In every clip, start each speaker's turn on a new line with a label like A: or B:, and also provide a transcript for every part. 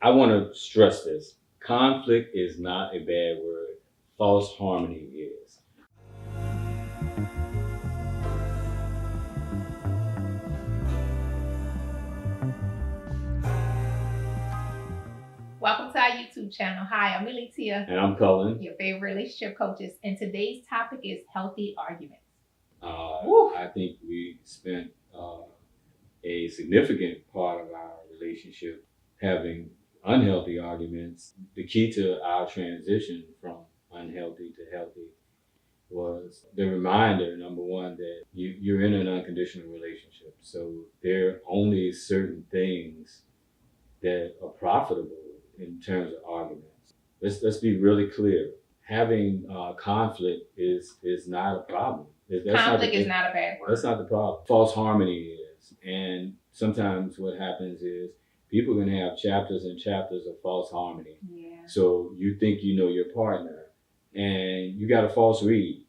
A: I want to stress this. Conflict is not a bad word. False harmony is.
B: Welcome to our YouTube channel. Hi, I'm Tia.
A: And I'm Cullen.
B: Your favorite relationship coaches. And today's topic is healthy arguments.
A: I think we spent a significant part of our relationship having unhealthy arguments. The key to our transition from unhealthy to healthy was the reminder, number one, that you're in an unconditional relationship. So there are only certain things that are profitable in terms of arguments. Let's be really clear. Having conflict is not a problem.
B: Conflict is not a bad word.
A: That's not the problem. False harmony is. And sometimes what happens is people are going to have chapters and chapters of false harmony.
B: Yeah.
A: So you think you know your partner and you got a false read.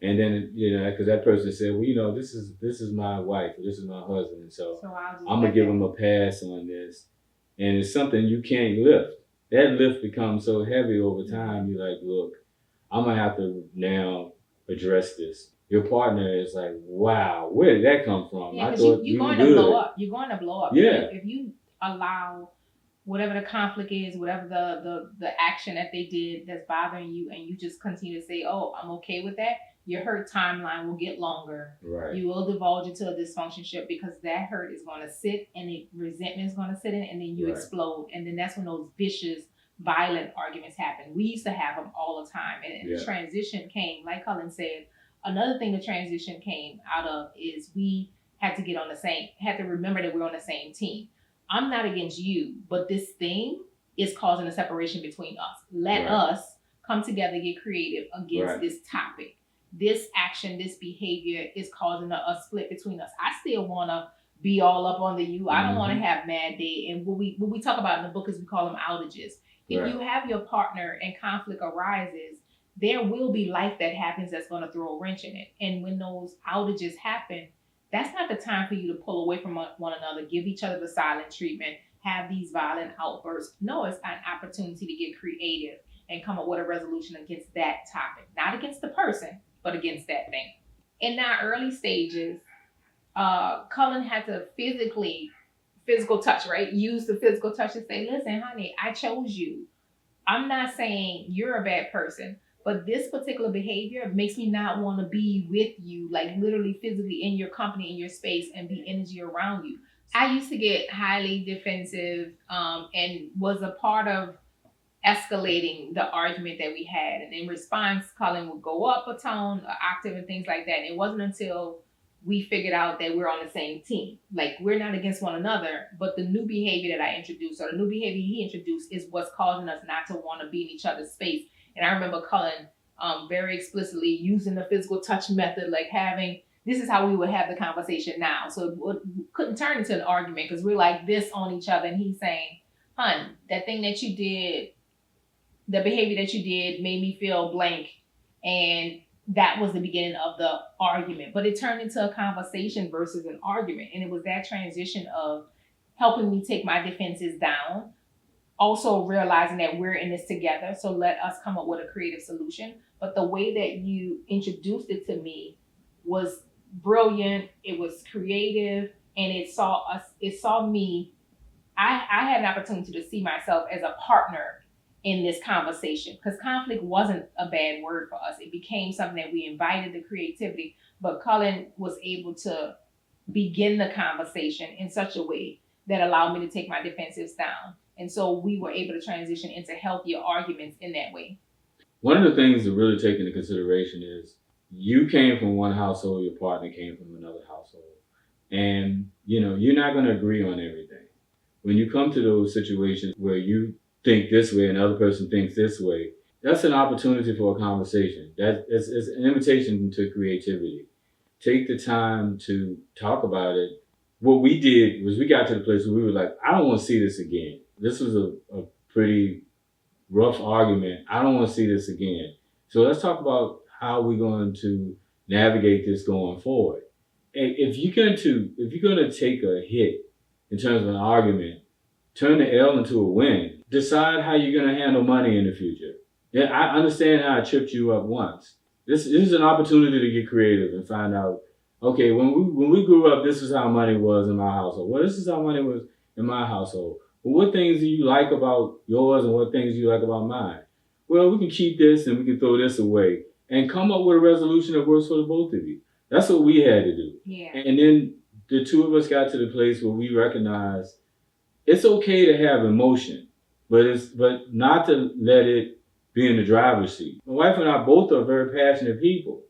A: And then, because that person said, well, this is my wife, or this is my husband. So I'm going to give him a pass on this. And it's something you can't lift. That lift becomes so heavy over time. You're like, look, I'm going to have to now address this. Your partner is like, wow, where did that come from?
B: Yeah, because you're going to blow up. You're going to blow up.
A: Yeah.
B: If you allow whatever the conflict is, whatever the action that they did that's bothering you, and you just continue to say, oh, I'm okay with that, your hurt timeline will get longer.
A: Right.
B: You will divulge into a dysfunctionship because that hurt is going to sit and resentment is going to sit in, and then you explode. And then that's when those vicious, violent arguments happen. We used to have them all the time. And the transition came, like Cullen said, another thing the transition came out of is we had to had to remember that we're on the same team. I'm not against you, but this thing is causing a separation between us. Let us come together, get creative against this topic. This action, this behavior is causing a split between us. I still want to be all up on the you. I don't want to have mad day. And what we talk about in the book is we call them outages. If you have your partner and conflict arises, there will be life that happens that's going to throw a wrench in it. And when those outages happen, that's not the time for you to pull away from one another, give each other the silent treatment, have these violent outbursts. No, it's an opportunity to get creative and come up with a resolution against that topic. Not against the person, but against that thing. In our early stages, Cullen had to physical touch, right? Use the physical touch to say, listen, honey, I chose you. I'm not saying you're a bad person, but this particular behavior makes me not want to be with you, like literally physically in your company, in your space, and be energy around you. I used to get highly defensive and was a part of escalating the argument that we had. And in response, Cullen would go up a tone, an octave, and things like that. And it wasn't until we figured out that we're on the same team. Like, we're not against one another, but the new behavior that I introduced or the new behavior he introduced is what's causing us not to want to be in each other's space. And I remember Cullen very explicitly using the physical touch method, like this is how we would have the conversation now. So it couldn't turn into an argument because we're like this on each other. And he's saying, hun, that thing that you did, the behavior that you did made me feel blank. And that was the beginning of the argument. But it turned into a conversation versus an argument. And it was that transition of helping me take my defenses down, also realizing that we're in this together. So let us come up with a creative solution. But the way that you introduced it to me was brilliant. It was creative. And it saw me. I had an opportunity to see myself as a partner in this conversation, because conflict wasn't a bad word for us. It became something that we invited the creativity, but Cullen was able to begin the conversation in such a way that allowed me to take my defensives down. And so we were able to transition into healthier arguments in that way.
A: One of the things to really take into consideration is you came from one household, your partner came from another household. And, you're not going to agree on everything. When you come to those situations where you think this way and the other person thinks this way, that's an opportunity for a conversation. It's an invitation to creativity. Take the time to talk about it. What we did was we got to the place where we were like, I don't want to see this again. This was a pretty rough argument. I don't want to see this again. So let's talk about how we're going to navigate this going forward. And if you're going to take a hit in terms of an argument, turn the L into a win. Decide how you're going to handle money in the future. Yeah, I understand how I tripped you up once. This is an opportunity to get creative and find out, okay, when we grew up, this is how money was in my household. Well, this is how money was in my household. Well, what things do you like about yours and what things do you like about mine? Well, we can keep this and we can throw this away and come up with a resolution that works for the both of you. That's what we had to do.
B: Yeah.
A: And then the two of us got to the place where we recognized it's okay to have emotion, but not to let it be in the driver's seat. My wife and I both are very passionate people,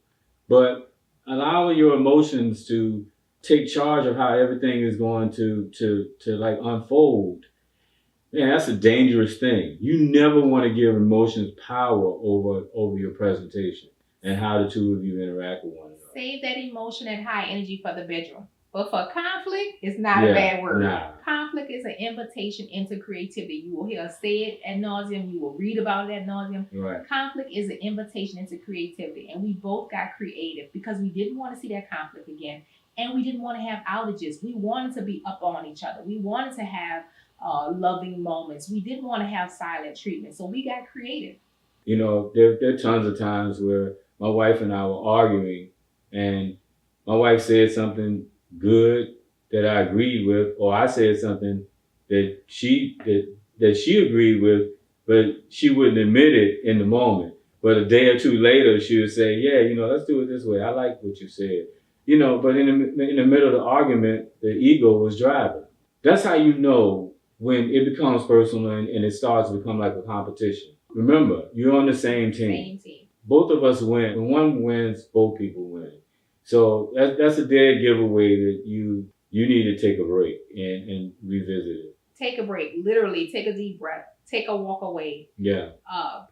A: but allowing your emotions to take charge of how everything is going to like unfold, man, that's a dangerous thing. You never want to give emotions power over your presentation and how the two of you interact with one another.
B: Save that emotion and high energy for the bedroom. But for conflict, it's not a bad word.
A: Nah.
B: Conflict is an invitation into creativity. You will hear us say it ad nauseum. You will read about it ad nauseum.
A: Right.
B: Conflict is an invitation into creativity. And we both got creative because we didn't want to see that conflict again. And we didn't want to have outages. We wanted to be up on each other. We wanted to have loving moments. We didn't want to have silent treatment. So we got creative.
A: You know, there are tons of times where my wife and I were arguing and my wife said something good that I agreed with, or I said something that she agreed with, but she wouldn't admit it in the moment. But a day or two later, she would say, "Yeah, let's do it this way. I like what you said." But in the middle of the argument, the ego was driving. That's how you know when it becomes personal and it starts to become like a competition. Remember, you're on the same team.
B: Same team.
A: Both of us win. When one wins, both people win. So that's a dead giveaway that you need to take a break and revisit it.
B: Take a break. Literally, take a deep breath. Take a walk away.
A: Yeah.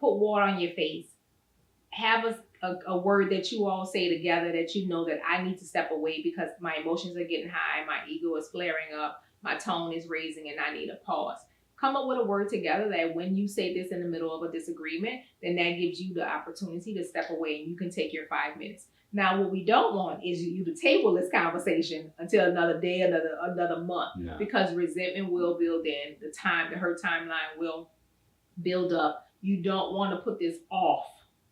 B: Put water on your face. Have a word that you all say together that you know that I need to step away because my emotions are getting high, my ego is flaring up, my tone is raising, and I need a pause. Come up with a word together that when you say this in the middle of a disagreement, then that gives you the opportunity to step away and you can take your 5 minutes. Now, what we don't want is you to table this conversation until another day, another month,
A: No.
B: because resentment will build in. The hurt timeline will build up. You don't want to put this off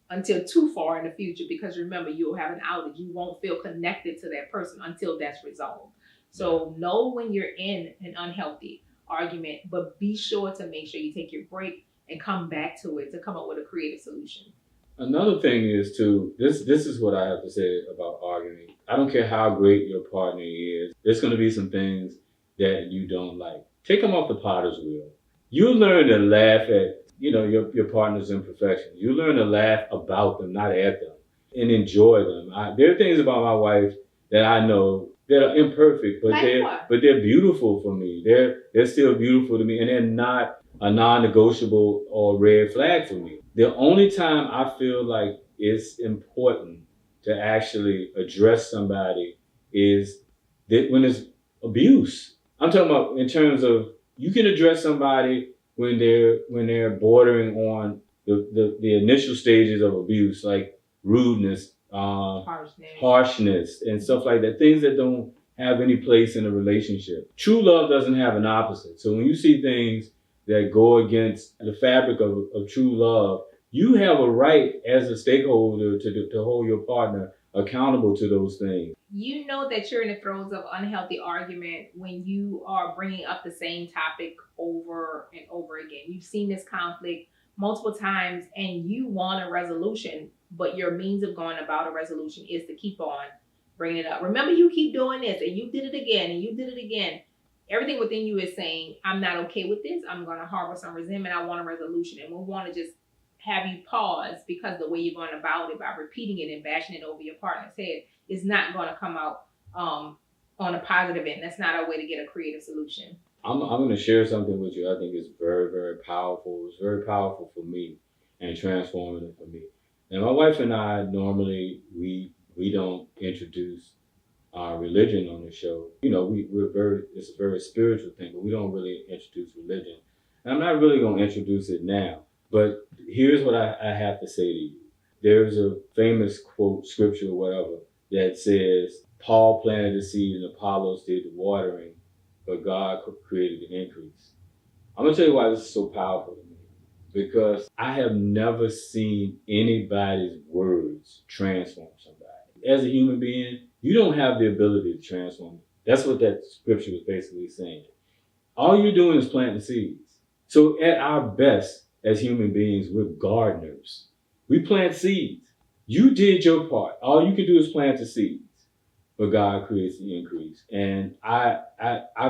B: until too far in the future because remember, you'll have an outage. You won't feel connected to that person until that's resolved. So know when you're in an unhealthy argument, but be sure to make sure you take your break and come back to it to come up with a creative solution.
A: Another thing is this is what I have to say about arguing. I don't care how great your partner is. There's going to be some things that you don't like. Take them off the potter's wheel. You learn to laugh at your partner's imperfections. You learn to laugh about them, not at them, and enjoy them. There are things about my wife that I know that are imperfect, but they're beautiful for me. They're still beautiful to me, and they're not a non-negotiable or red flag for me. The only time I feel like it's important to actually address somebody is that when it's abuse. I'm talking about in terms of you can address somebody when they're bordering on the initial stages of abuse, like rudeness, harshness, and stuff like that. Things that don't have any place in a relationship. True love doesn't have an opposite. So when you see things that go against the fabric of true love, you have a right as a stakeholder to hold your partner accountable to those things.
B: You know that you're in the throes of unhealthy argument when you are bringing up the same topic over and over again. You've seen this conflict multiple times and you want a resolution, but your means of going about a resolution is to keep on bringing it up. Remember, you keep doing this and you did it again and you did it again. Everything within you is saying, I'm not okay with this. I'm going to harbor some resentment. I want a resolution. And we want to just have you pause because the way you're going about it by repeating it and bashing it over your partner's head is not going to come out on a positive end. That's not a way to get a creative solution.
A: I'm going to share something with you I think is very, very powerful. It's very powerful for me and transformative for me. And my wife and I, normally, we don't introduce our religion on the show. It's a very spiritual thing, but we don't really introduce religion. And I'm not really going to introduce it now. But here's what I have to say to you. There's a famous quote, scripture or whatever, that says, Paul planted the seed and Apollos did the watering, but God created the increase. I'm gonna tell you why this is so powerful to me. Because I have never seen anybody's words transform somebody. As a human being, you don't have the ability to transform. That's what that scripture was basically saying. All you're doing is planting seeds. So at our best as human beings, we're gardeners. We plant seeds. You did your part. All you can do is plant the seeds, but God creates the increase. And I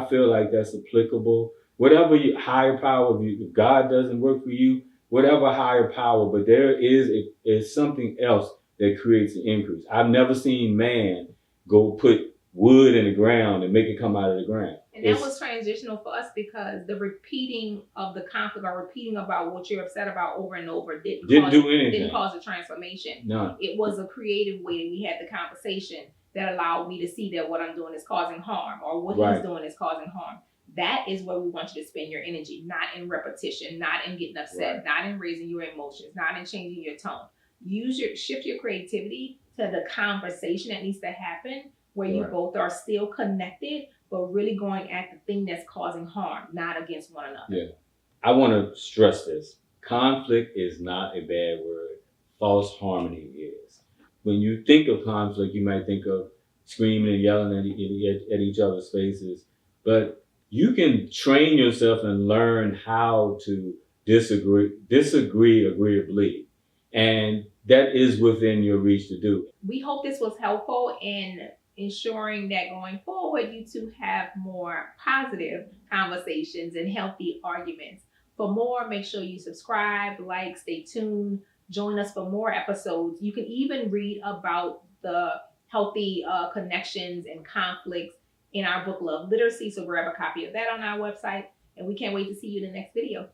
A: feel like that's applicable. Whatever higher power, if God doesn't work for you, whatever higher power, but there is something else that creates the increase. I've never seen man go put wood in the ground and make it come out of the ground.
B: And that was transitional for us because the repeating of the conflict or repeating about what you're upset about over and over didn't do anything. Didn't cause a transformation.
A: No.
B: It was a creative way that we had the conversation that allowed me to see that what I'm doing is causing harm or what he's doing is causing harm. That is where we want you to spend your energy, not in repetition, not in getting upset, not in raising your emotions, not in changing your tone. Shift your creativity to the conversation that needs to happen where you both are still connected, but really going at the thing that's causing harm, not against one another.
A: Yeah. I want to stress this. Conflict is not a bad word. False harmony is. When you think of conflict, you might think of screaming and yelling at each other's faces, but you can train yourself and learn how to disagree agreeably. And that is within your reach to do.
B: We hope this was helpful in ensuring that going forward, you two have more positive conversations and healthy arguments. For more, make sure you subscribe, like, stay tuned, join us for more episodes. You can even read about the healthy connections and conflicts in our book, Love Literacy. So grab a copy of that on our website. And we can't wait to see you in the next video.